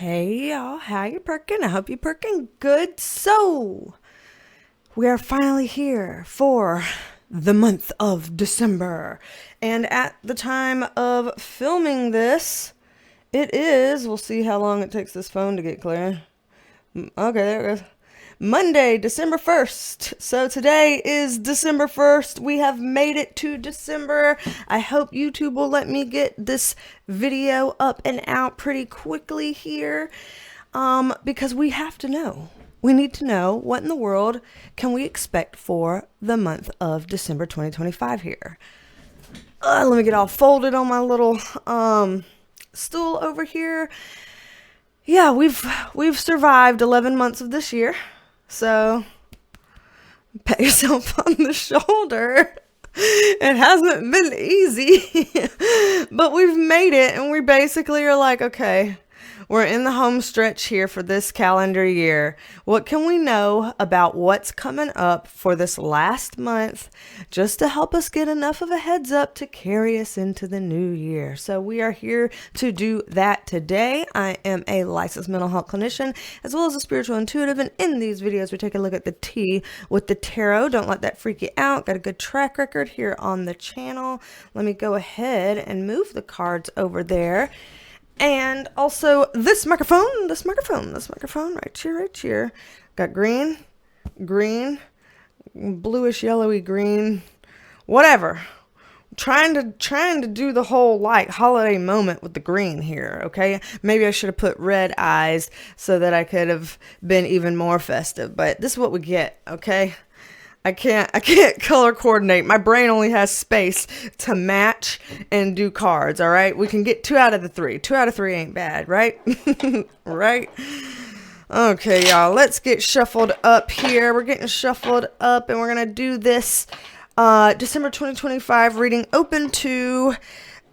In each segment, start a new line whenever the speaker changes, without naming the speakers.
Hey y'all, how you perking? I hope you perking good. So, we are finally here for the month of December. And at the time of filming this, it is, we'll see how long it takes this phone to get clear. Okay, there it goes. Monday, December 1st. So today is December 1st. We have made it to December. I hope YouTube will let me get this video up and out pretty quickly here. Because we have to know. We need to know what in the world can we expect for the month of December 2025 here. Let me get all folded on my little stool over here. Yeah, we've survived 11 months of this year. So, pat yourself on the shoulder. It hasn't been easy, but we've made it, and we basically are like, okay, we're in the home stretch here for this calendar year. What can we know about what's coming up for this last month just to help us get enough of a heads up to carry us into the new year? So we are here to do that today. I am a licensed mental health clinician as well as a spiritual intuitive, and in these videos we take a look at the tea with the tarot. Don't let that freak you out. Got a good track record here on the channel. Let me go ahead and move the cards over there. And also this microphone right here. Got green, bluish, yellowy green, whatever. Trying to do the whole like holiday moment with the green here, okay? Maybe I should have put red eyes so that I could have been even more festive, but this is what we get, okay? I can't color coordinate. My brain only has space to match and do cards, all right? We can get 2 out of the 3. 2 out of 3 ain't bad, right? Right? Okay, y'all, let's get shuffled up here. We're getting shuffled up, and we're going to do this December 2025 reading open to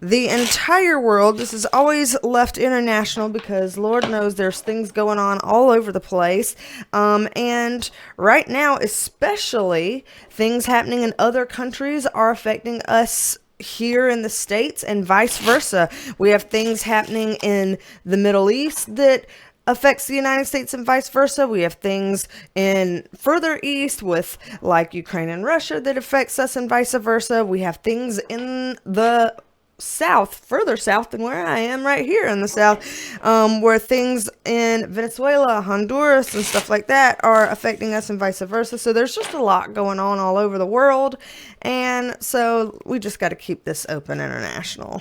the entire world. This is always left international because Lord knows there's things going on all over the place. And right now, especially, things happening in other countries are affecting us here in the States and vice versa. We have things happening in the Middle East that affects the United States and vice versa. We have things in further east with like Ukraine and Russia that affects us and vice versa. We have things in the south, further south than where I am right here in the south, where things in Venezuela, Honduras, and stuff like that are affecting us and vice versa. So there's just a lot going on all over the world, and so we just got to keep this open international.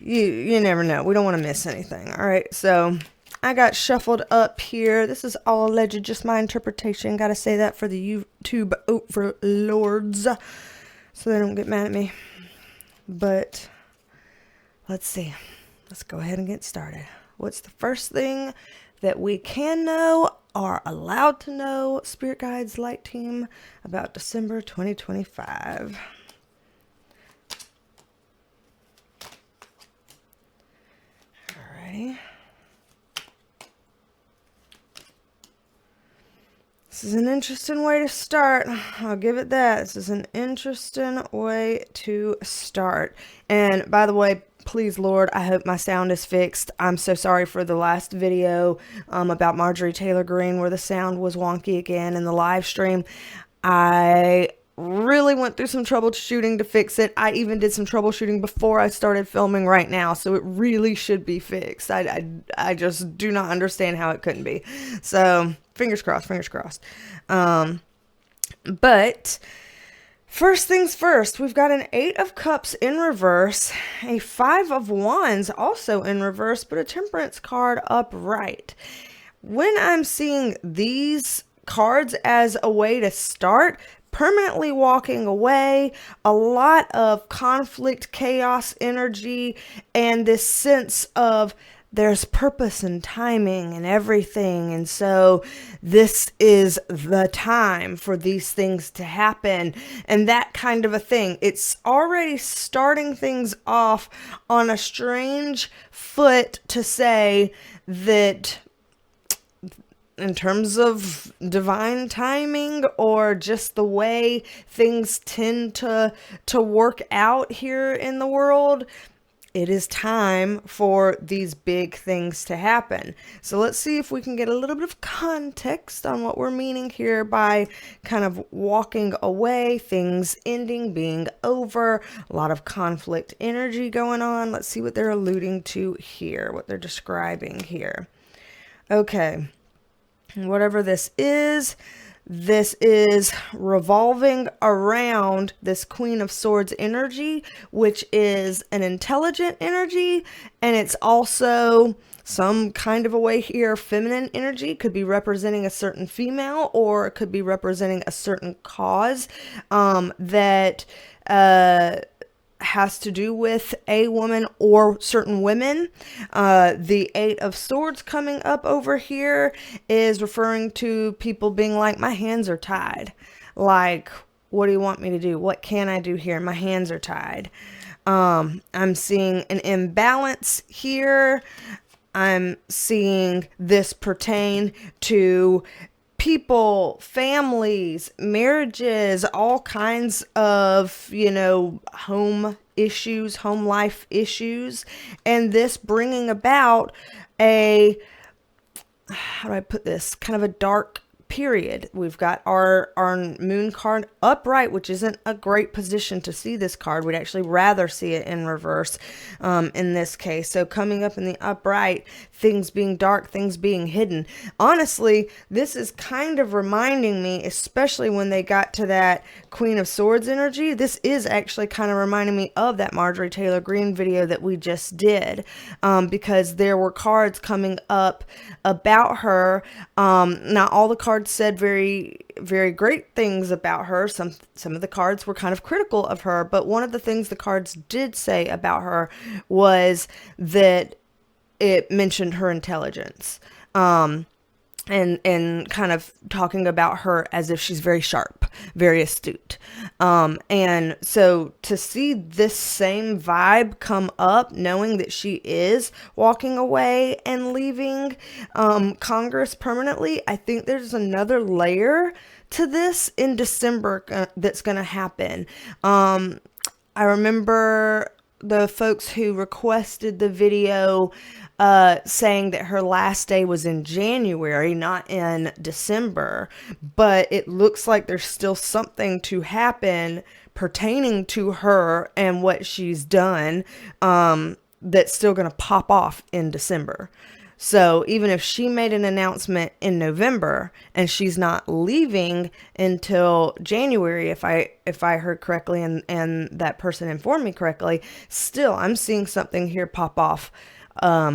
You never know. We don't want to miss anything. All right, so I got shuffled up here. This is all alleged, just my interpretation. Got to say that for the YouTube overlords so they don't get mad at me. But let's see. Let's go ahead and get started. What's the first thing that we can know, are allowed to know, Spirit Guides, Light Team, about December 2025? Alrighty. This is an interesting way to start. I'll give it that. This is an interesting way to start. And by the way, please, Lord, I hope my sound is fixed. I'm so sorry for the last video about Marjorie Taylor Green where the sound was wonky again in the live stream. I really went through some troubleshooting to fix it. I even did some troubleshooting before I started filming right now, so it really should be fixed. I just do not understand how it couldn't be. So fingers crossed, fingers crossed. But first things first, we've got an 8 of Cups in reverse, a 5 of Wands also in reverse, but a Temperance card upright. When I'm seeing these cards as a way to start permanently walking away, a lot of conflict, chaos energy, and this sense of there's purpose and timing and everything. And so this is the time for these things to happen and that kind of a thing. It's already starting things off on a strange foot to say that in terms of divine timing or just the way things tend to work out here in the world, it is time for these big things to happen. So let's see if we can get a little bit of context on what we're meaning here by kind of walking away, things ending, being over, a lot of conflict energy going on. Let's see what they're alluding to here, what they're describing here. Okay, whatever this is revolving around this Queen of Swords energy, which is an intelligent energy, and it's also some kind of a way here feminine energy. Could be representing a certain female, or it could be representing a certain cause that has to do with a woman or certain women. The Eight of Swords coming up over here is referring to people being like, my hands are tied. Like, what do you want me to do? What can I do here? My hands are tied. I'm seeing an imbalance here. I'm seeing this pertain to people, families, marriages, all kinds of, home issues, home life issues, and this bringing about how do I put this, kind of a dark period. We've got our moon card upright, which isn't a great position to see this card. We'd actually rather see it in reverse in this case. So coming up in the upright, things being dark, things being hidden. Honestly, this is kind of reminding me, especially when they got to that Queen of Swords energy, this is actually kind of reminding me of that Marjorie Taylor Green video that we just did, because there were cards coming up about her. Not all the cards said very, very great things about her. Some of the cards were kind of critical of her, but one of the things the cards did say about her was that it mentioned her intelligence, and kind of talking about her as if she's very sharp, very astute. And so to see this same vibe come up, knowing that she is walking away and leaving Congress permanently, I think there's another layer to this in December that's going to happen. I remember the folks who requested the video saying that her last day was in January, not in December, but it looks like there's still something to happen pertaining to her and what she's done that's still going to pop off in December. So even if she made an announcement in November and she's not leaving until January, if I heard correctly and that person informed me correctly, still I'm seeing something here pop off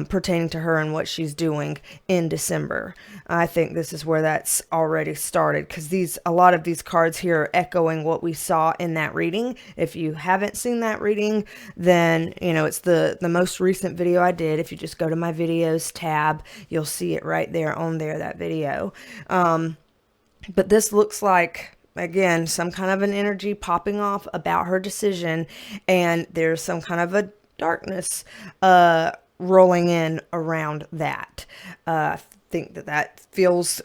pertaining to her and what she's doing in December. I think this is where that's already started, because a lot of these cards here are echoing what we saw in that reading. If you haven't seen that reading, then it's the most recent video I did. If you just go to my videos tab, you'll see it right there on there, that video. But this looks like, again, some kind of an energy popping off about her decision, and there's some kind of a darkness rolling in around that. I think that feels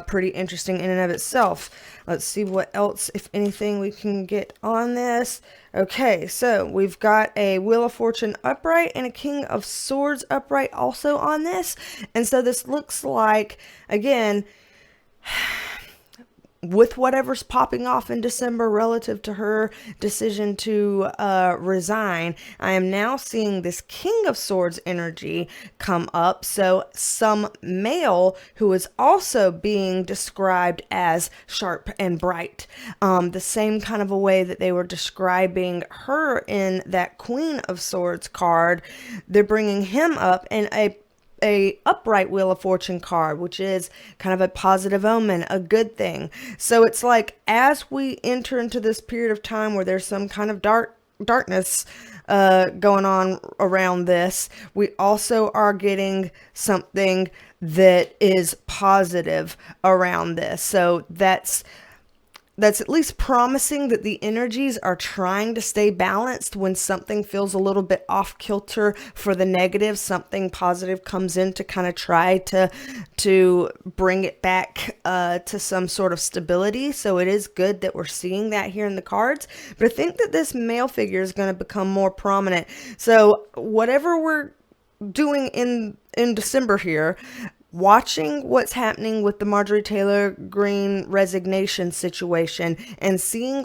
pretty interesting in and of itself. Let's see what else, if anything, we can get on this. Okay, so we've got a Wheel of Fortune upright and a King of Swords upright also on this. And so this looks like, again, with whatever's popping off in December relative to her decision to resign, I am now seeing this King of Swords energy come up. So some male who is also being described as sharp and bright, the same kind of a way that they were describing her in that Queen of Swords card, they're bringing him up in a upright Wheel of Fortune card, which is kind of a positive omen, a good thing. So it's like, as we enter into this period of time where there's some kind of darkness going on around this, we also are getting something that is positive around this. So that's that's at least promising that the energies are trying to stay balanced. When something feels a little bit off kilter for the negative, something positive comes in to kind of try to bring it back to some sort of stability. So it is good that we're seeing that here in the cards. But I think that this male figure is going to become more prominent. So whatever we're doing in December here, watching what's happening with the Marjorie Taylor Green resignation situation and seeing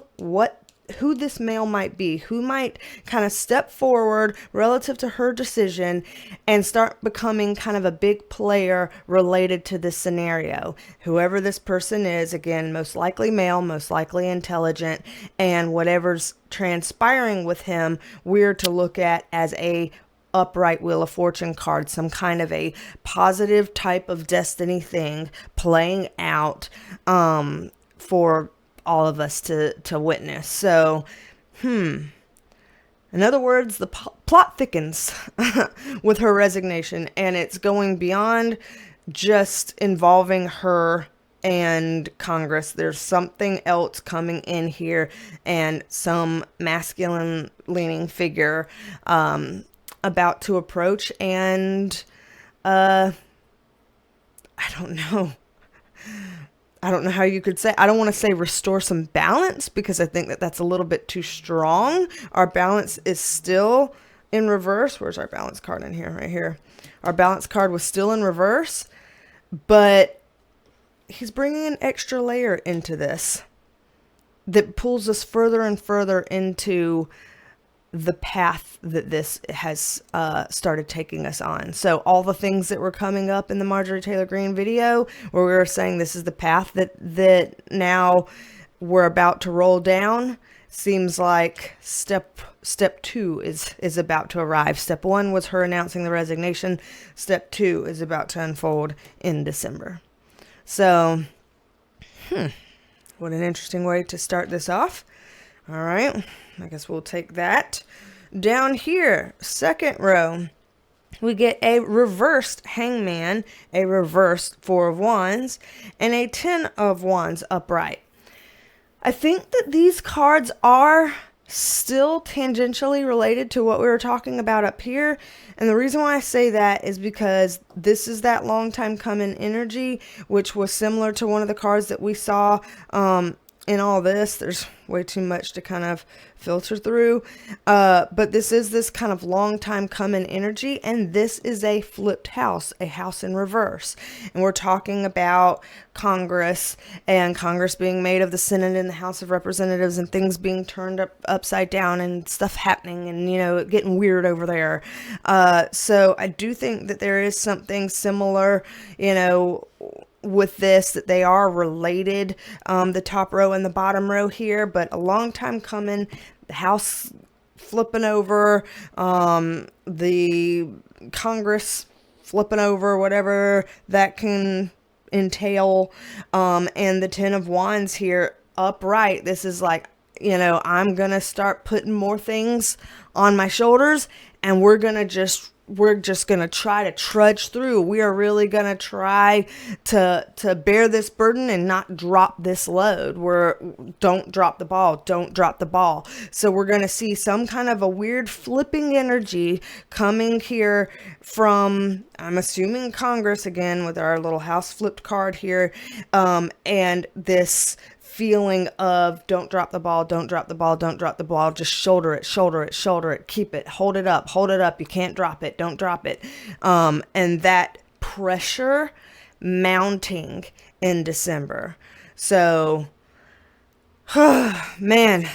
who this male might be, who might kind of step forward relative to her decision and start becoming kind of a big player related to this scenario. Whoever this person is, again, most likely male, most likely intelligent, and whatever's transpiring with him, we're to look at as a upright Wheel of Fortune card, some kind of a positive type of destiny thing playing out for all of us to witness. So, in other words, the plot thickens with her resignation, and it's going beyond just involving her and Congress. There's something else coming in here, and some masculine leaning figure about to approach, and I don't know how you could say, I don't want to say restore some balance, because I think that that's a little bit too strong. Our balance is still in reverse. Where's our balance card in here? Right here. Our balance card was still in reverse, but he's bringing an extra layer into this that pulls us further and further into the path that this has started taking us on. So all the things that were coming up in the Marjorie Taylor Green video, where we were saying this is the path that now we're about to roll down, seems like step 2 is about to arrive. Step 1 was her announcing the resignation. Step 2 is about to unfold in December. So, what an interesting way to start this off. All right, I guess we'll take that. Down here, second row, we get a reversed Hangman, a reversed 4 of Wands, and a 10 of Wands upright. I think that these cards are still tangentially related to what we were talking about up here. And the reason why I say that is because this is that long time coming energy, which was similar to one of the cards that we saw in all this. There's way too much to kind of filter through. But this is this kind of long time coming energy. And this is a flipped house, a house in reverse. And we're talking about Congress, and Congress being made of the Senate and the House of Representatives, and things being turned upside down and stuff happening, and, you know, getting weird over there. So I do think that there is something similar, you know, with this, that they are related, the top row and the bottom row here, but a long time coming, the house flipping over, the Congress flipping over, whatever that can entail, and the 10 of Wands here upright. This is like, you know, I'm gonna start putting more things on my shoulders, and we're just going to try to trudge through. We are really going to try to bear this burden and not drop this load. Don't drop the ball. Don't drop the ball. So we're going to see some kind of a weird flipping energy coming here from, I'm assuming, Congress again, with our little house flipped card here. And this feeling of don't drop the ball, don't drop the ball, don't drop the ball, just shoulder it, shoulder it, shoulder it, keep it, hold it up, you can't drop it, don't drop it. And that pressure mounting in December. So, man,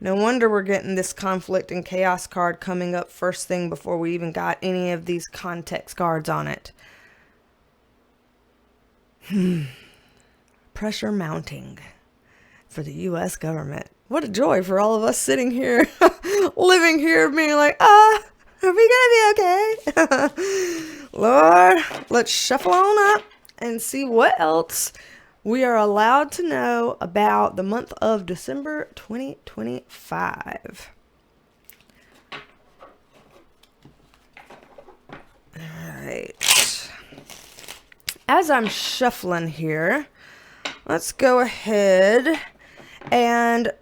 no wonder we're getting this conflict and chaos card coming up first thing before we even got any of these context cards on it. Pressure mounting for the U.S. government. What a joy for all of us sitting here, living here, being like, are we gonna be okay? Lord, let's shuffle on up and see what else we are allowed to know about the month of December 2025. All right. As I'm shuffling here, let's go ahead and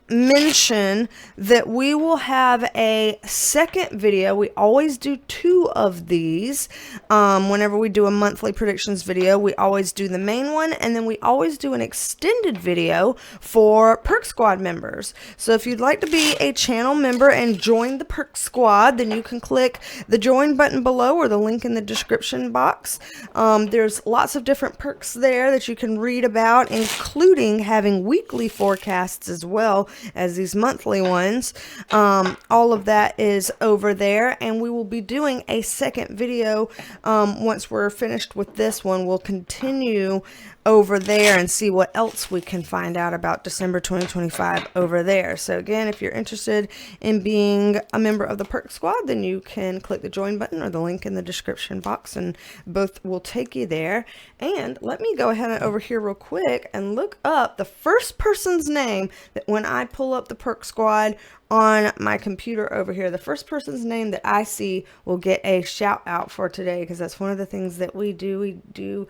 mention that we will have a second video. We always do 2 of these. Whenever we do a monthly predictions video, we always do the main one, and then we always do an extended video for Perk Squad members. So if you'd like to be a channel member and join the Perk Squad, then you can click the join button below or the link in the description box. There's lots of different perks there that you can read about, including having weekly forecasts as well as these monthly ones. All of that is over there, and we will be doing a second video once we're finished with this one. We'll continue over there and see what else we can find out about December 2025 over there. So again, if you're interested in being a member of the Perk Squad, then you can click the join button or the link in the description box, and both will take you there. And let me go ahead and over here real quick and look up the first person's name that when I pull up the Perk Squad on my computer over here, the first person's name that I see will get a shout out for today, because that's one of the things that we do. We do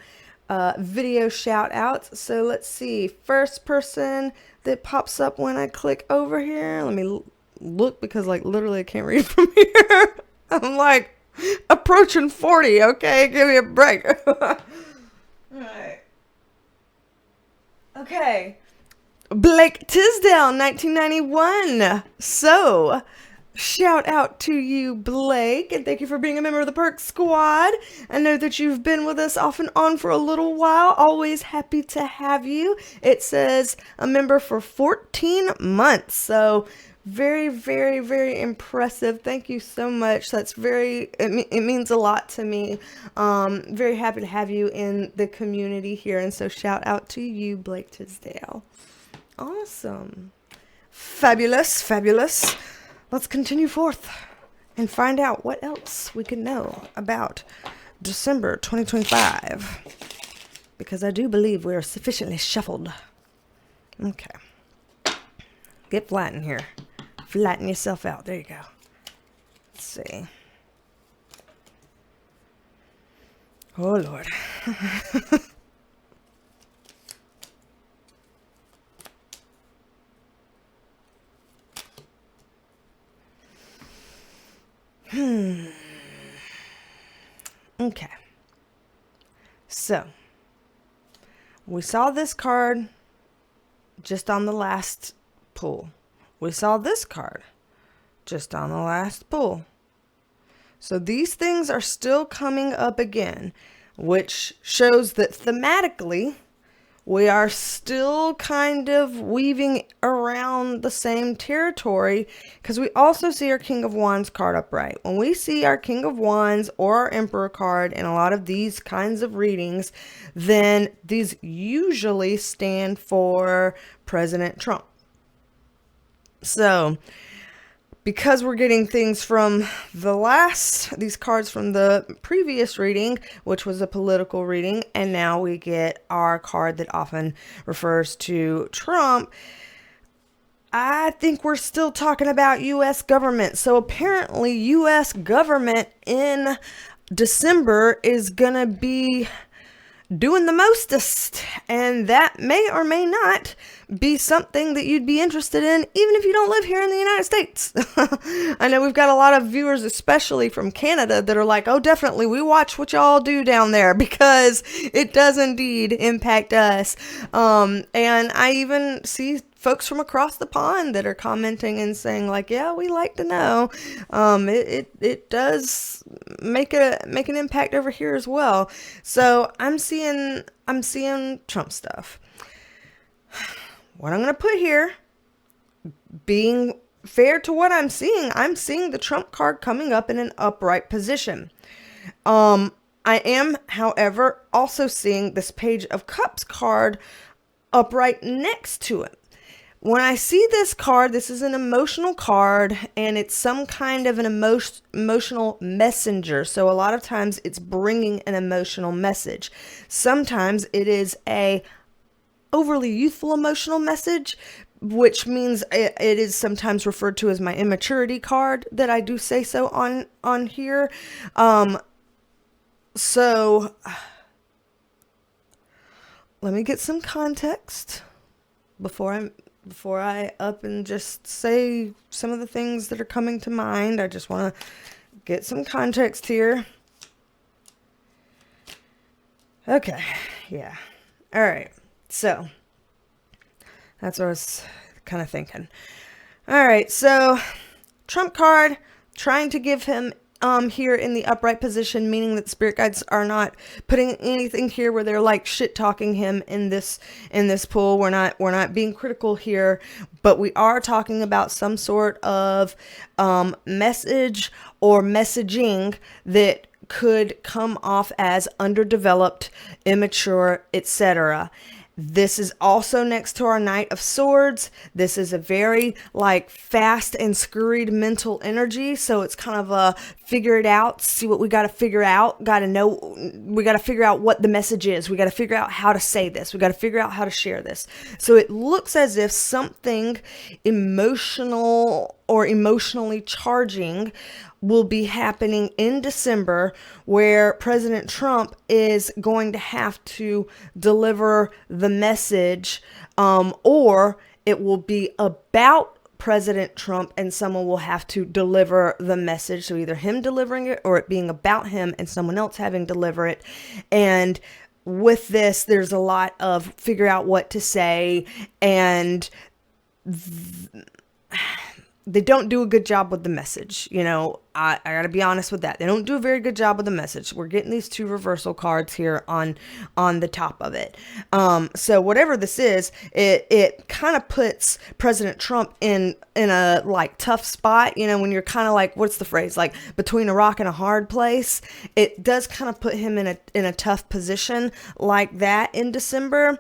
video shout outs. So let's see, first person that pops up when I click over here. Let me look, because like literally I can't read from here. I'm like approaching 40. Okay, give me a break. All right. Okay. Blake Tisdale, 1991. So shout out to you, Blake, and thank you for being a member of the Perk Squad. I know that you've been with us off and on for a little while. Always happy to have you. It says a member for 14 months. So very, very, very impressive. Thank you so much. That's it means a lot to me. Very happy to have you in the community here. And so shout out to you, Blake Tisdale. Awesome. Fabulous, fabulous. Let's continue forth and find out what else we can know about December 2025, because I do believe we're sufficiently shuffled. Okay. Get flat in here. Flatten yourself out. There you go. Let's see. Oh, Lord. Okay. So, we saw this card just on the last pull. We saw this card just on the last pull. So these things are still coming up again, which shows that thematically we are still kind of weaving around the same territory, because we also see our King of Wands card upright. When we see our King of Wands or our Emperor card in a lot of these kinds of readings, then these usually stand for President Trump. So, because we're getting things from these cards from the previous reading, which was a political reading, and now we get our card that often refers to Trump, I think we're still talking about U.S. government. So apparently U.S. government in December is going to be doing the mostest, and that may or may not be something that you'd be interested in, even if you don't live here in the United States. I know we've got a lot of viewers, especially from Canada, that are like, oh, definitely, we watch what y'all do down there, because it does indeed impact us. And I even see folks from across the pond that are commenting and saying like, yeah, we like to know. It does make an impact over here as well. So I'm seeing Trump stuff. What I'm going to put here, being fair to what I'm seeing the Trump card coming up in an upright position. I am, however, also seeing this Page of Cups card upright next to it. When I see this card, this is an emotional card, and it's some kind of an emotional messenger. So a lot of times it's bringing an emotional message. Sometimes it is a overly youthful emotional message, which means it is sometimes referred to as my immaturity card, that I do say so on here. So let me get some context before I up and just say some of the things that are coming to mind. I just want to get some context here. Okay, yeah. All right, so that's what I was kind of thinking. All right, so Trump card, trying to give him here in the upright position, meaning that spirit guides are not putting anything here where they're like shit talking him in this pool. We're not being critical here, but we are talking about some sort of message or messaging that could come off as underdeveloped, immature, etc. This is also next to our Knight of Swords. This is a very like fast and scurried mental energy. So it's kind of a figure it out, see what we got to figure out. We got to figure out what the message is. We got to figure out how to say this. We got to figure out how to share this. So it looks as if something emotional or emotionally charging will be happening in December, where President Trump is going to have to deliver the message, or it will be about President Trump and someone will have to deliver the message. So either him delivering it or it being about him and someone else having to deliver it. And with this, there's a lot of figure out what to say, and they don't do a good job with the message. You know, I gotta be honest with that. They don't do a very good job with the message. We're getting these two reversal cards here on the top of it. So whatever this is, it kind of puts President Trump in a like tough spot. You know, when you're kind of like, what's the phrase? Like between a rock and a hard place. It does kind of put him in a tough position like that in December.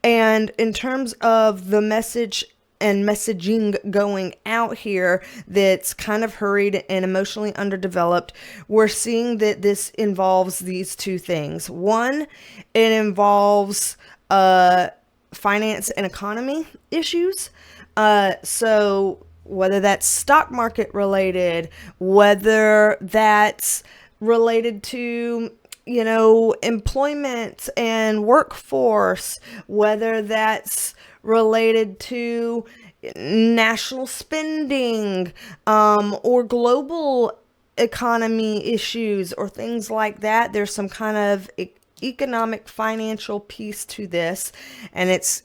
And in terms of the message and messaging going out here that's kind of hurried and emotionally underdeveloped, we're seeing that this involves these two things. One, it involves finance and economy issues. So whether that's stock market related, whether that's related to employment and workforce, whether that's related to national spending, or global economy issues or things like that. There's some kind of economic financial piece to this, and it's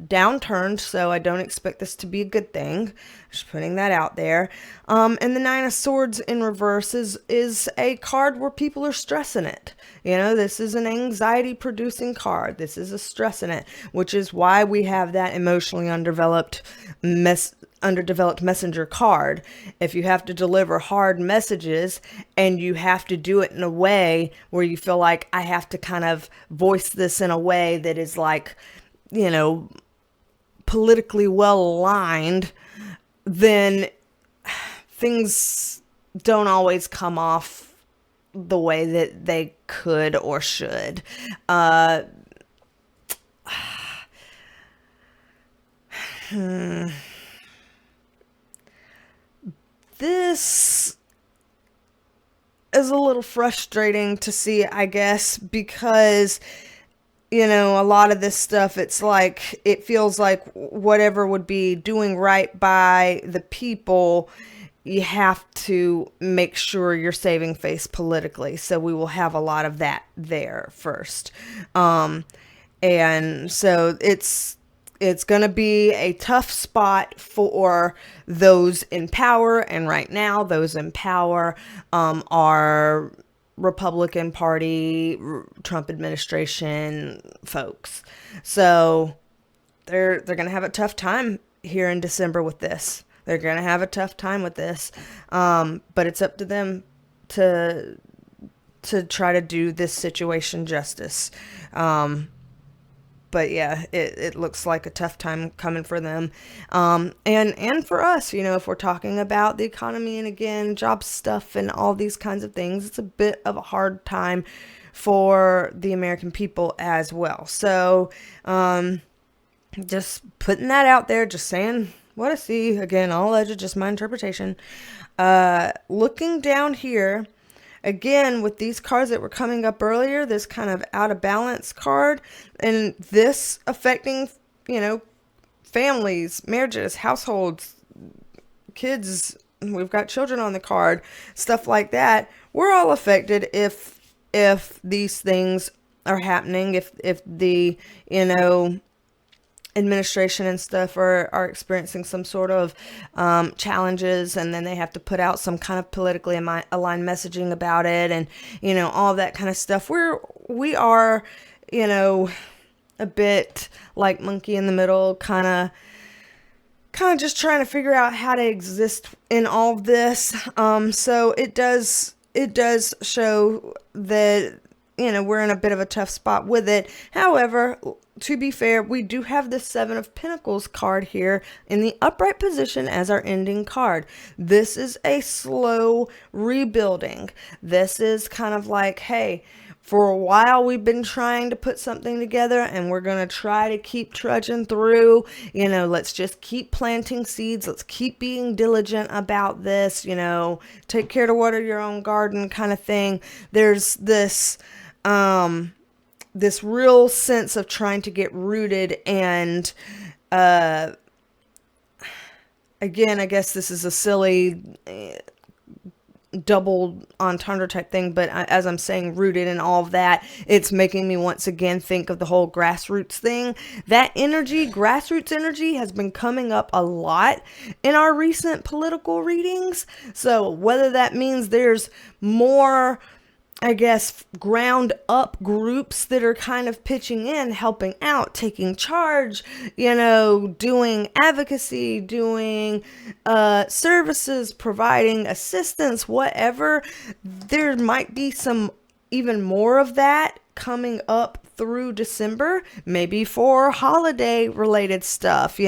downturned, so I don't expect this to be a good thing. Just putting that out there. And the Nine of Swords in reverse is a card where people are stressing it. This is an anxiety producing card. This is a stress in it, which is why we have that emotionally underdeveloped messenger card. If you have to deliver hard messages and you have to do it in a way where you feel like I have to kind of voice this in a way that is like, politically well aligned, then things don't always come off the way that they could or should. This is a little frustrating to see, I guess, because, a lot of this stuff, it's like, it feels like whatever would be doing right by the people, you have to make sure you're saving face politically. So we will have a lot of that there first. And so it's going to be a tough spot for those in power. And right now, those in power are Republican Party, Trump administration folks. So they're going to have a tough time here in December with this. They're going to have a tough time with this. But it's up to them to try to do this situation justice. But yeah, it looks like a tough time coming for them. And for us, if we're talking about the economy and again, job stuff and all these kinds of things, it's a bit of a hard time for the American people as well. So, just putting that out there, just saying what I see. Again, all alleged, just my interpretation. Looking down here, again, with these cards that were coming up earlier, this kind of out of balance card, and this affecting, families, marriages, households, kids, we've got children on the card, stuff like that. We're all affected if these things are happening, if the, administration and stuff are experiencing some sort of challenges, and then they have to put out some kind of politically aligned messaging about it, and all that kind of stuff. We are a bit like monkey in the middle, kind of just trying to figure out how to exist in all of this. So it does show that we're in a bit of a tough spot with it. However, to be fair, we do have the Seven of Pentacles card here in the upright position as our ending card. This is a slow rebuilding. This is kind of like, hey, for a while we've been trying to put something together, and we're going to try to keep trudging through. Let's just keep planting seeds. Let's keep being diligent about this, take care to water your own garden kind of thing. There's this real sense of trying to get rooted, and again, I guess this is a silly double entendre type thing, but as I'm saying, rooted in all of that, it's making me once again think of the whole grassroots thing. That energy, grassroots energy, has been coming up a lot in our recent political readings. So whether that means there's more, I guess, ground up groups that are kind of pitching in, helping out, taking charge, doing advocacy, doing services, providing assistance, whatever. There might be some even more of that coming up through December, maybe for holiday related stuff,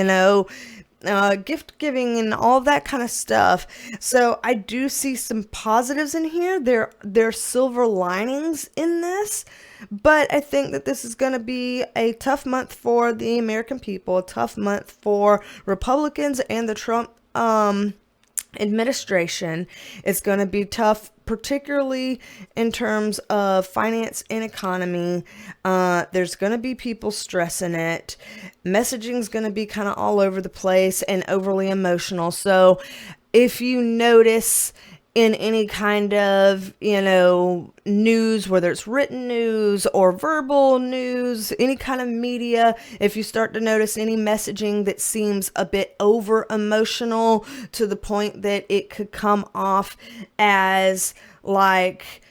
gift giving and all that kind of stuff. So I do see some positives in here. There's silver linings in this, but I think that this is going to be a tough month for the American people, a tough month for Republicans and the Trump administration. It's going to be tough, particularly in terms of finance and economy. There's going to be people stressing it. Messaging's going to be kind of all over the place and overly emotional. So if you notice in any kind of, news, whether it's written news or verbal news, any kind of media, if you start to notice any messaging that seems a bit over emotional to the point that it could come off as like,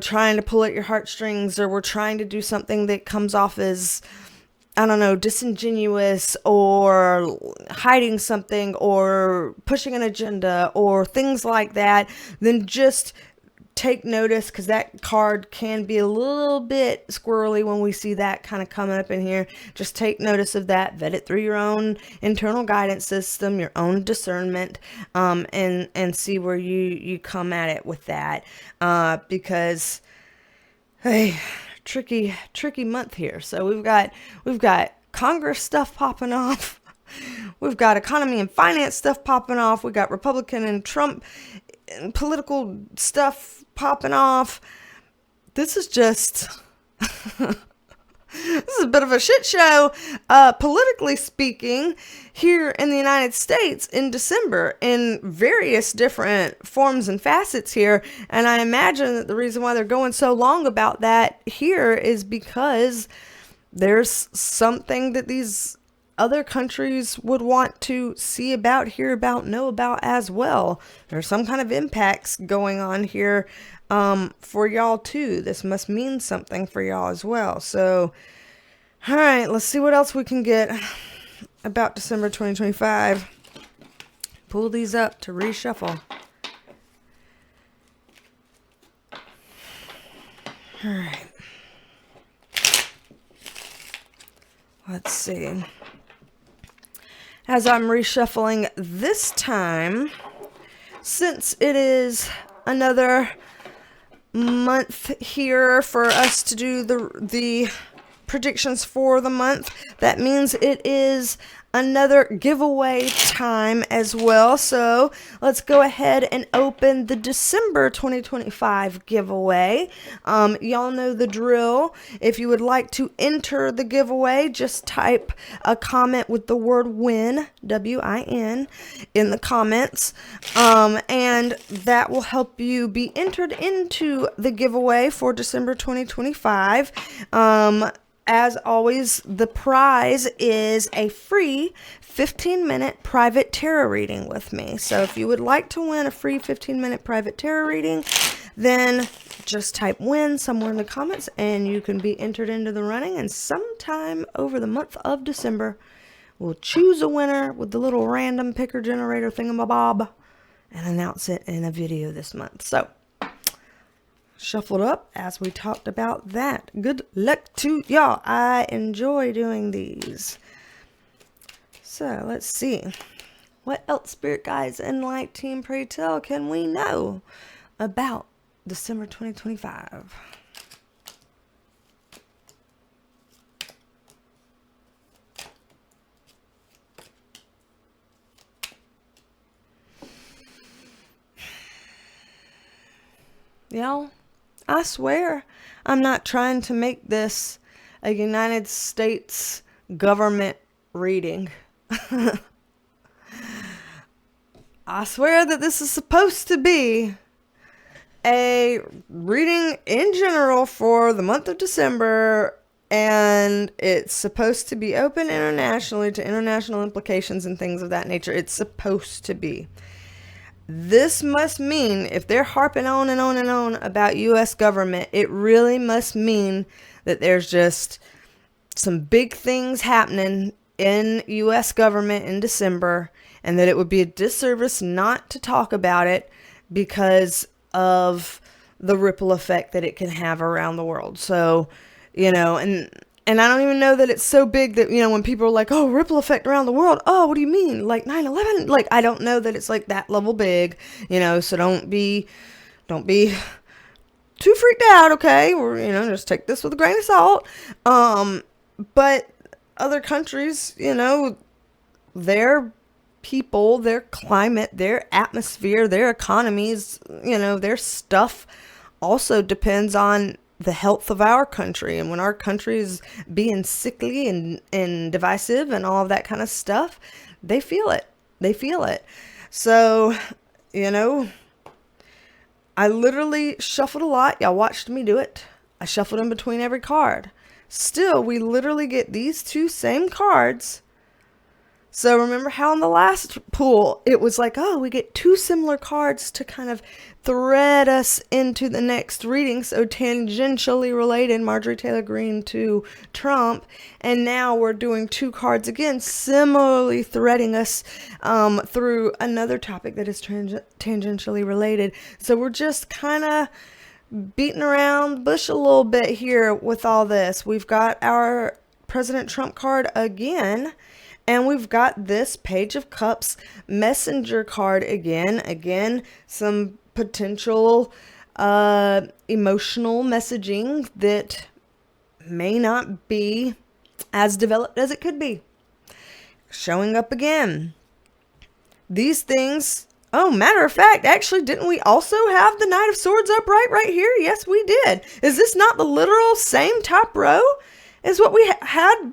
trying to pull at your heartstrings, or we're trying to do something that comes off as, I don't know, disingenuous or hiding something or pushing an agenda or things like that, then just take notice, because that card can be a little bit squirrely when we see that kind of coming up in here. Just take notice of that, vet it through your own internal guidance system, your own discernment, and see where you come at it with that, because, hey, tricky month here. So we've got Congress stuff popping off. We've got economy and finance stuff popping off. We got Republican and Trump and political stuff popping off. This is just this is a bit of a shit show, politically speaking, here in the United States in December in various different forms and facets here. And I imagine that the reason why they're going so long about that here is because there's something that these other countries would want to see about, hear about, know about as well. There's some kind of impacts going on here for y'all too. This must mean something for y'all as well. So, all right, let's see what else we can get about December 2025. Pull these up to reshuffle. All right. Let's see. As I'm reshuffling this time, since it is another month here for us to do the predictions for the month, that means it is another giveaway time as well. So let's go ahead and open the December 2025 giveaway. Y'all know the drill. If you would like to enter the giveaway, just type a comment with the word win, W-I-N, in the comments. And that will help you be entered into the giveaway for December 2025. As always, the prize is a free 15-minute private tarot reading with me. So if you would like to win a free 15-minute private tarot reading, then just type win somewhere in the comments and you can be entered into the running. And sometime over the month of December, we'll choose a winner with the little random picker generator thingamabob and announce it in a video this month. So shuffled up as we talked about that. Good luck to y'all. I enjoy doing these. So let's see. What else, Spirit Guides and Light Team, pray tell, can we know about December 2025? Y'all, I swear I'm not trying to make this a United States government reading. I swear that this is supposed to be a reading in general for the month of December, and it's supposed to be open internationally to international implications and things of that nature. It's supposed to be. This must mean, if they're harping on and on and on about U.S. government, it really must mean that there's just some big things happening in U.S. government in December, and that it would be a disservice not to talk about it because of the ripple effect that it can have around the world. So, you know, and I don't even know that it's so big that, you know, when people are like, oh, ripple effect around the world. Oh, what do you mean? Like 9/11? Like, I don't know that it's like that level big, you know, so don't be too freaked out. Okay. Or, you know, just take this with a grain of salt. But other countries, you know, their people, their climate, their atmosphere, their economies, you know, their stuff also depends on the health of our country. And when our country is being sickly and divisive and all of that kind of stuff, they feel it. They feel it. So, you know, I literally shuffled a lot. Y'all watched me do it. I shuffled in between every card. Still, we literally get these two same cards. So remember how in the last pool, it was like, oh, we get two similar cards to kind of thread us into the next reading. So tangentially related, Marjorie Taylor Green to Trump. And now we're doing two cards again, similarly threading us through another topic that is tangentially related. So we're just kind of beating around the bush a little bit here with all this. We've got our President Trump card again. And we've got this Page of Cups messenger card again. Again, some potential emotional messaging that may not be as developed as it could be. Showing up again. These things, oh, matter of fact, actually, didn't we also have the Knight of Swords upright right here? Yes, we did. Is this not the literal same top row as what we had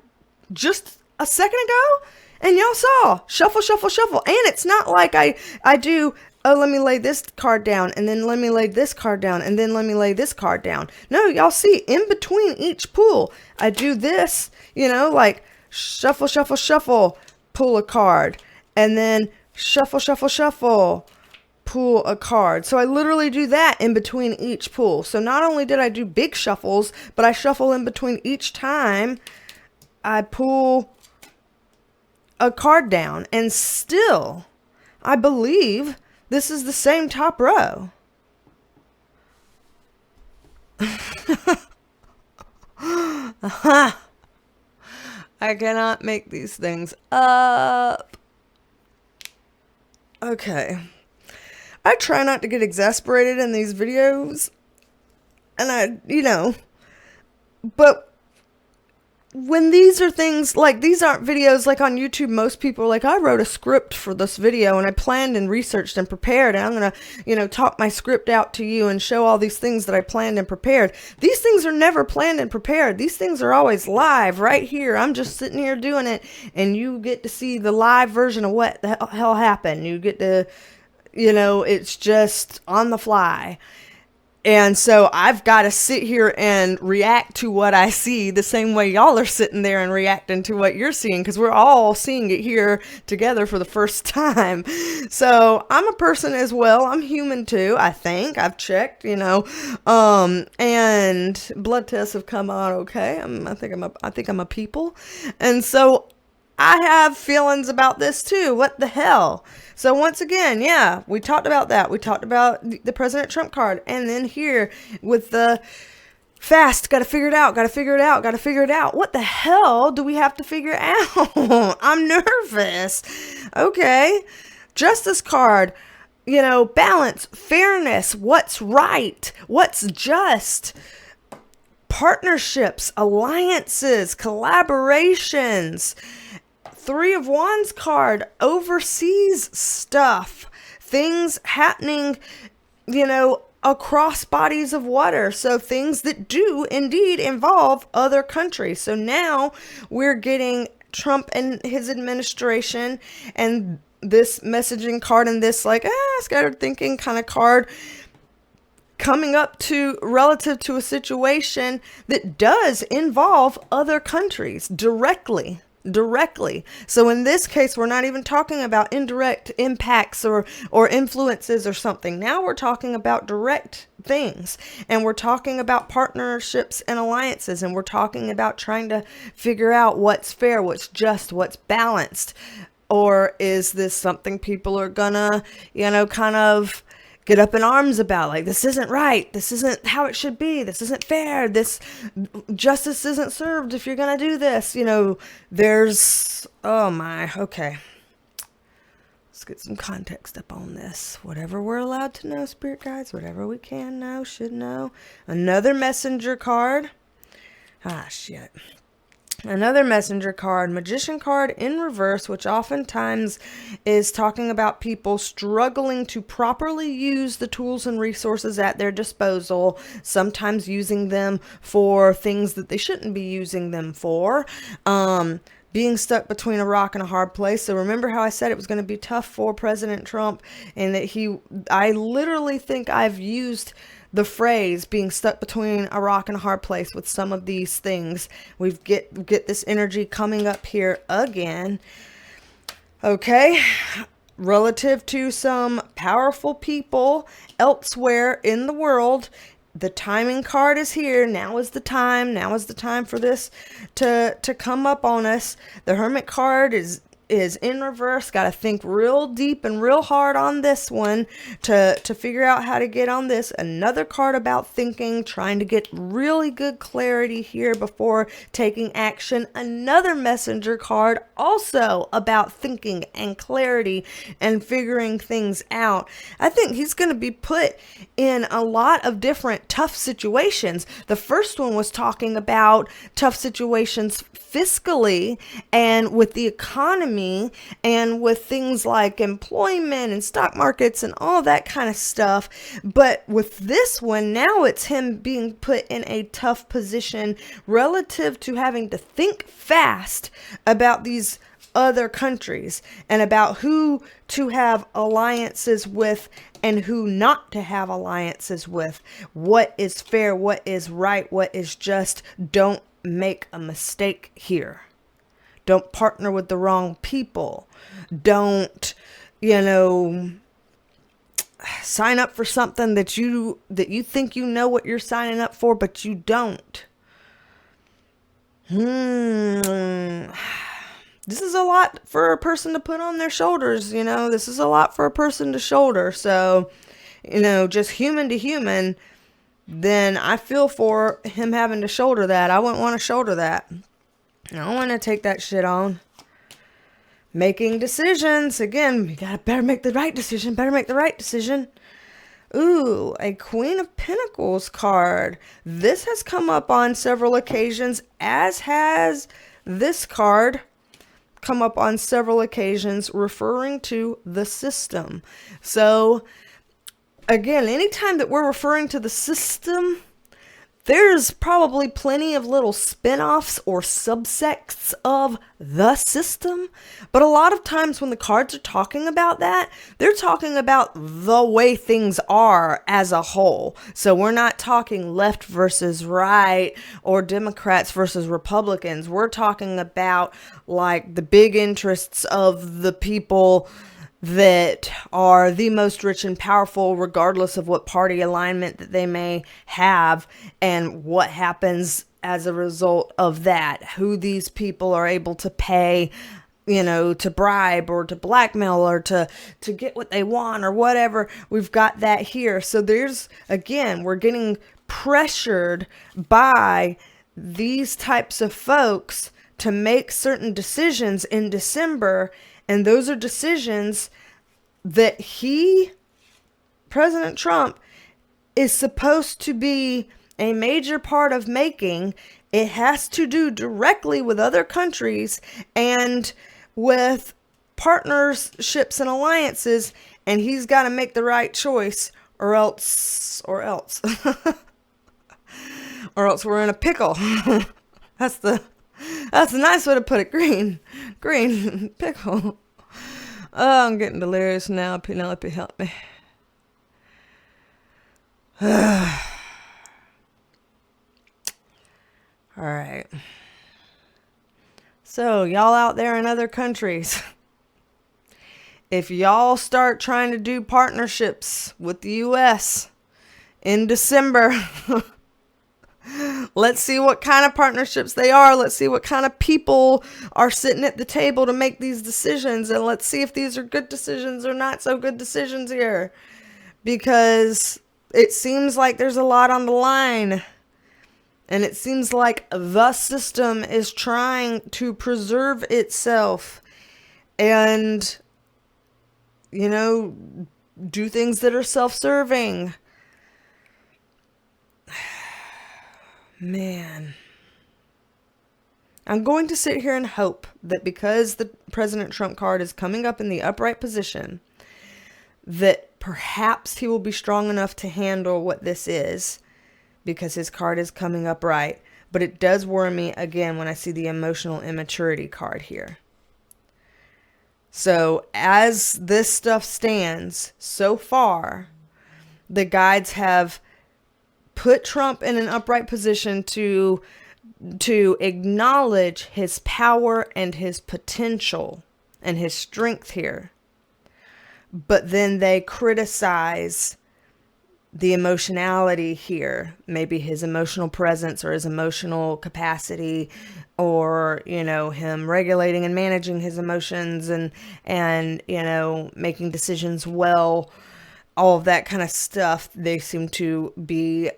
just a second ago? And y'all saw shuffle, shuffle, shuffle. And it's not like I do, oh, let me lay this card down, and then let me lay this card down, and then let me lay this card down. No, y'all see, in between each pull, I do this, you know, like shuffle, shuffle, shuffle, pull a card, and then shuffle, shuffle, shuffle, pull a card. So I literally do that in between each pull. So not only did I do big shuffles, but I shuffle in between each time I pull a card down. And still, I believe this is the same top row. I cannot make these things up. Okay. I try not to get exasperated in these videos. And but when these are things like, these aren't videos like on YouTube, most people are like, I wrote a script for this video and I planned and researched and prepared, and I'm going to, talk my script out to you and show all these things that I planned and prepared. These things are never planned and prepared. These things are always live right here. I'm just sitting here doing it, and you get to see the live version of what the hell happened. You get to, it's just on the fly. And so I've got to sit here and react to what I see the same way y'all are sitting there and reacting to what you're seeing, because we're all seeing it here together for the first time. So I'm a person as well. I'm human too, I think. I've checked, and blood tests have come out okay. I think I'm a people. And so I have feelings about this too. What the hell? So once again, yeah, we talked about that. We talked about the President Trump card. And then here with the fast, got to figure it out, got to figure it out, got to figure it out. What the hell do we have to figure out? I'm nervous. Okay. Justice card, balance, fairness, what's right, what's just. Partnerships, alliances, collaborations. Three of Wands card, overseas stuff, things happening, across bodies of water. So things that do indeed involve other countries. So now we're getting Trump and his administration and this messaging card and this scattered thinking kind of card coming up to relative to a situation that does involve other countries directly. So in this case, we're not even talking about indirect impacts or influences or something. Now we're talking about direct things, and we're talking about partnerships and alliances, and we're talking about trying to figure out what's fair, what's just, what's balanced. Or is this something people are gonna, kind of get up in arms about, like, this isn't right, this isn't how it should be, this isn't fair, this justice isn't served if you're gonna do this, there's, oh my, okay, let's get some context up on this. Whatever we're allowed to know, spirit guides, whatever we can know, should know. Another messenger card. Shit. Another messenger card, magician card in reverse, which oftentimes is talking about people struggling to properly use the tools and resources at their disposal, sometimes using them for things that they shouldn't be using them for. Being stuck between a rock and a hard place. So remember how I said it was going to be tough for President Trump, and that I literally think I've used the phrase being stuck between a rock and a hard place with some of these things. We get this energy coming up here again. Okay. Relative to some powerful people elsewhere in the world. The timing card is here. Now is the time. Now is the time for this to come up on us. The Hermit card is in reverse. Got to think real deep and real hard on this one to figure out how to get on this. Another card about thinking, trying to get really good clarity here before taking action. Another messenger card also about thinking and clarity and figuring things out. I think he's going to be put in a lot of different tough situations. The first one was talking about tough situations fiscally and with the economy and with things like employment and stock markets and all that kind of stuff. But with this one, now it's him being put in a tough position relative to having to think fast about these other countries and about who to have alliances with and who not to have alliances with. What is fair, what is right, what is just. Don't make a mistake here. Don't partner with the wrong people. Don't, sign up for something that you think you know what you're signing up for, but you don't. This is a lot for a person to put on their shoulders, This is a lot for a person to shoulder. So, just human to human, then I feel for him having to shoulder that. I wouldn't want to shoulder that. I don't want to take that shit on. Making decisions. Again, you better make the right decision. Ooh, a Queen of Pentacles card. This has come up on several occasions, as has this card come up on several occasions, referring to the system. So again, anytime that we're referring to the system, there's probably plenty of little spin-offs or subsects of the system. But a lot of times when the cards are talking about that, they're talking about the way things are as a whole. So we're not talking left versus right or Democrats versus Republicans. We're talking about like the big interests of the people that are the most rich and powerful, regardless of what party alignment that they may have, and what happens as a result of that, who these people are able to pay, to bribe or to blackmail or to get what they want or whatever. We've got that here. So we're getting pressured by these types of folks to make certain decisions in December. And those are decisions that President Trump, is supposed to be a major part of making. It has to do directly with other countries and with partnerships and alliances. And he's got to make the right choice or else, or else we're in a pickle. That's the nice way to put it. Green pickle. Oh, I'm getting delirious now. Penelope, help me. All right. So, y'all out there in other countries, if y'all start trying to do partnerships with the U.S. in December, let's see what kind of partnerships they are. Let's see what kind of people are sitting at the table to make these decisions. And let's see if these are good decisions or not so good decisions here. Because it seems like there's a lot on the line. And it seems like the system is trying to preserve itself. And, do things that are self-serving. Man, I'm going to sit here and hope that because the President Trump card is coming up in the upright position, that perhaps he will be strong enough to handle what this is, because his card is coming up right. But it does worry me again when I see the emotional immaturity card here. So as this stuff stands so far, the guides have put Trump in an upright position to acknowledge his power and his potential and his strength here. But then they criticize the emotionality here, maybe his emotional presence or his emotional capacity, or, him regulating and managing his emotions and making decisions well, all of that kind of stuff. They seem to be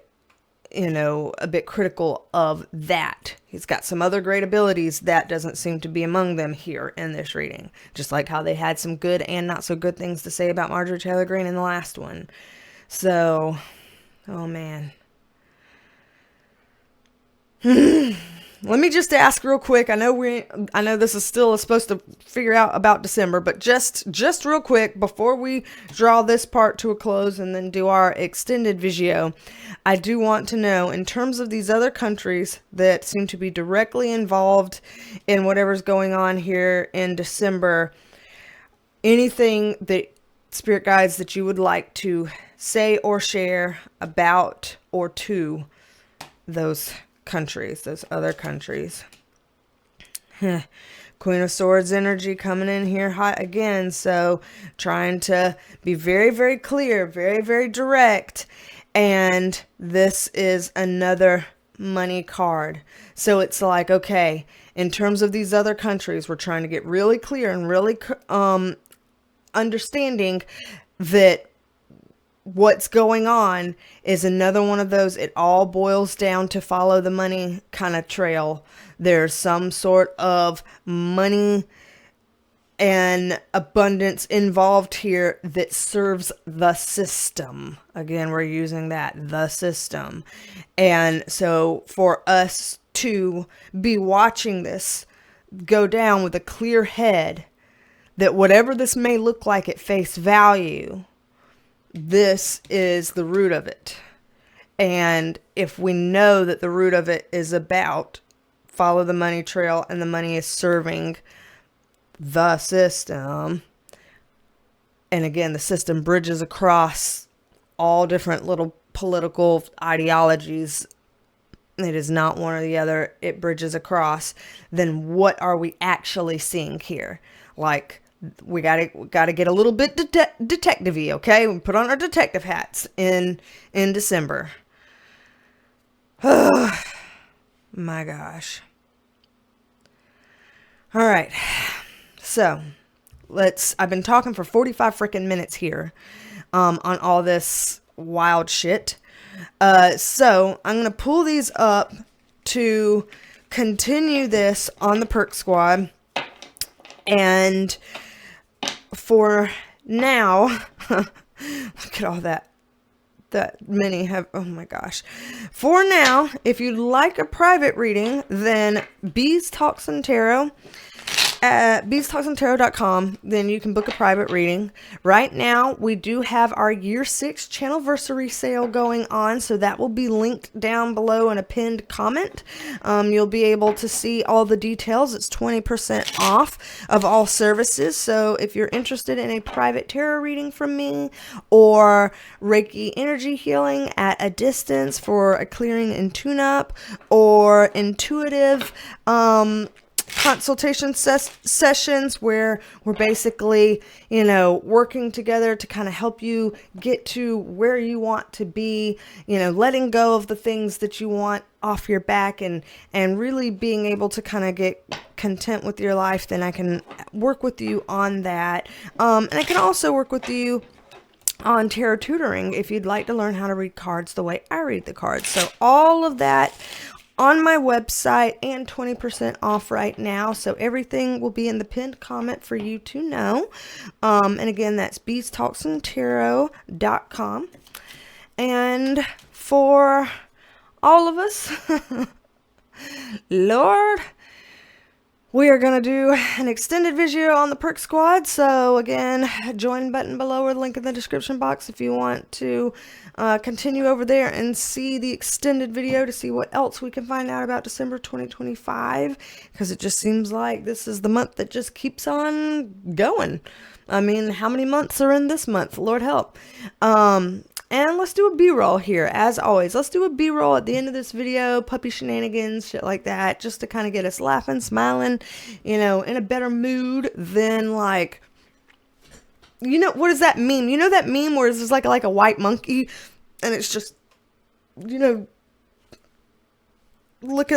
a bit critical of that. He's got some other great abilities. That doesn't seem to be among them here in this reading. Just like how they had some good and not so good things to say about Marjorie Taylor Green in the last one. So, oh man. Let me just ask real quick. I know this is still supposed to figure out about December, but just real quick before we draw this part to a close and then do our extended visio, I do want to know, in terms of these other countries that seem to be directly involved in whatever's going on here in December, anything that spirit guides that you would like to say or share about or to those countries, those other countries. Queen of Swords energy coming in here hot again. So trying to be very, very clear, very, very direct. And this is another money card. So it's like, okay, in terms of these other countries, we're trying to get really clear and really understanding that what's going on is another one of those, it all boils down to follow the money kind of trail. There's some sort of money and abundance involved here that serves the system. Again, we're using that, the system. And so for us to be watching this go down with a clear head, that whatever this may look like at face value, this is the root of it. And if we know that the root of it is about follow the money trail and the money is serving the system, and again, the system bridges across all different little political ideologies, it is not one or the other, it bridges across, then what are we actually seeing here? Like, we gotta get a little bit detective-y, okay? We put on our detective hats in December. Oh, my gosh. All right. So, I've been talking for 45 freaking minutes here on all this wild shit. So, I'm going to pull these up to continue this on the Perk Squad. And for now, look at all that many have, oh my gosh. For now, if you'd like a private reading, then Bees Talks and Tarot at BeasTalksAndTarot.com, then you can book a private reading. Right now, we do have our year 6 Channelversary sale going on, so that will be linked down below in a pinned comment. You'll be able to see all the details. It's 20% off of all services, so if you're interested in a private tarot reading from me or Reiki Energy healing at a distance for a clearing and tune-up, or intuitive consultation sessions where we're basically, working together to kind of help you get to where you want to be, letting go of the things that you want off your back and really being able to kind of get content with your life, then I can work with you on that. And I can also work with you on tarot tutoring if you'd like to learn how to read cards the way I read the cards. So all of that on my website and 20% off right now. So everything will be in the pinned comment for you to know. And again, that's BeasTalksAndTarot.com. And for all of us, Lord, we are going to do an extended video on the Perk Squad. So again, join button below or link in the description box if you want to continue over there and see the extended video to see what else we can find out about December 2025. Because it just seems like this is the month that just keeps on going. I mean, how many months are in this month? Lord help. And let's do a B-roll here, as always. Let's do a B-roll at the end of this video, puppy shenanigans, shit like that, just to kind of get us laughing, smiling, in a better mood than, like, what does that meme? You know that meme where it's just like a white monkey, and it's just, looking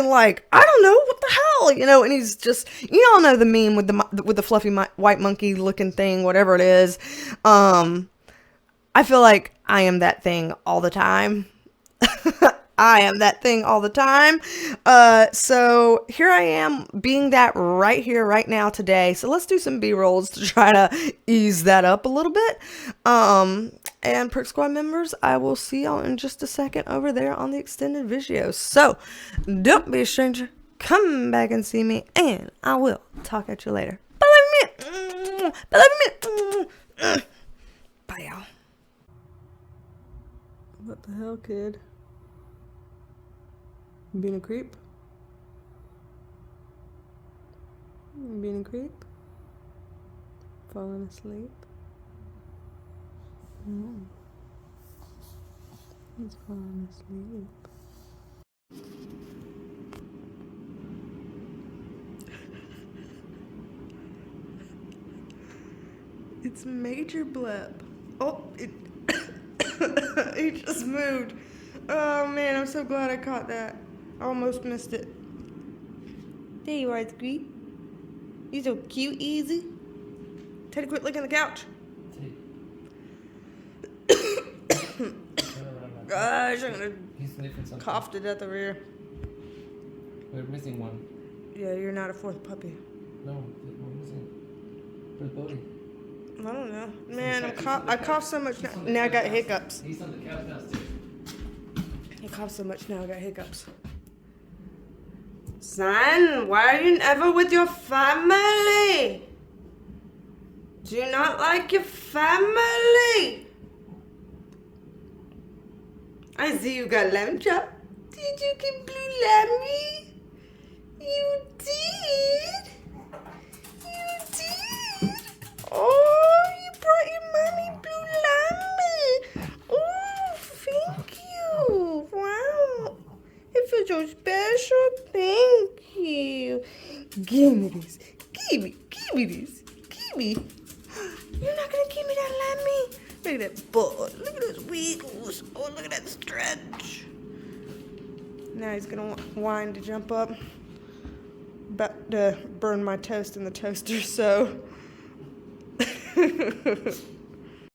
like, I don't know, what the hell, and he's just, you all know the meme with the fluffy white monkey looking thing, whatever it is. I feel like I am that thing all the time. I am that thing all the time. So here I am being that right here, right now, today. So let's do some B-rolls to try to ease that up a little bit. And Perk Squad members, I will see y'all in just a second over there on the extended video. So don't be a stranger. Come back and see me, and I will talk at you later. Bye, y'all. What the hell, kid? You being a creep? You being a creep? Falling asleep? He's falling asleep. It's Major Blep. Oh, he just moved. Oh man, I'm so glad I caught that. I almost missed it. There you are, Squeak. You're so cute, easy. Teddy, quit licking the couch. Gosh, I'm gonna cough to death over here.
We're missing one.
Yeah, you're not a fourth puppy.
No, we're missing. Where's Bodie?
I don't know. Man, I cough so much now. Now I got hiccups.
He's on the couch downstairs.
I cough so much now I got hiccups. Son, why are you never with your family? Do you not like your family? I see you got lamb chop. Did you get blue lammy? You did. You did. Oh, you brought your mommy blue lammy. Oh, thank you. Wow. It feels so special. Thank you. Give me this. Give me this. Give me. You're not gonna give me that lammy? Look at that butt. Look at those wiggles. Oh, look at that stretch. Now he's gonna whine to jump up. About to burn my toast in the toaster, so.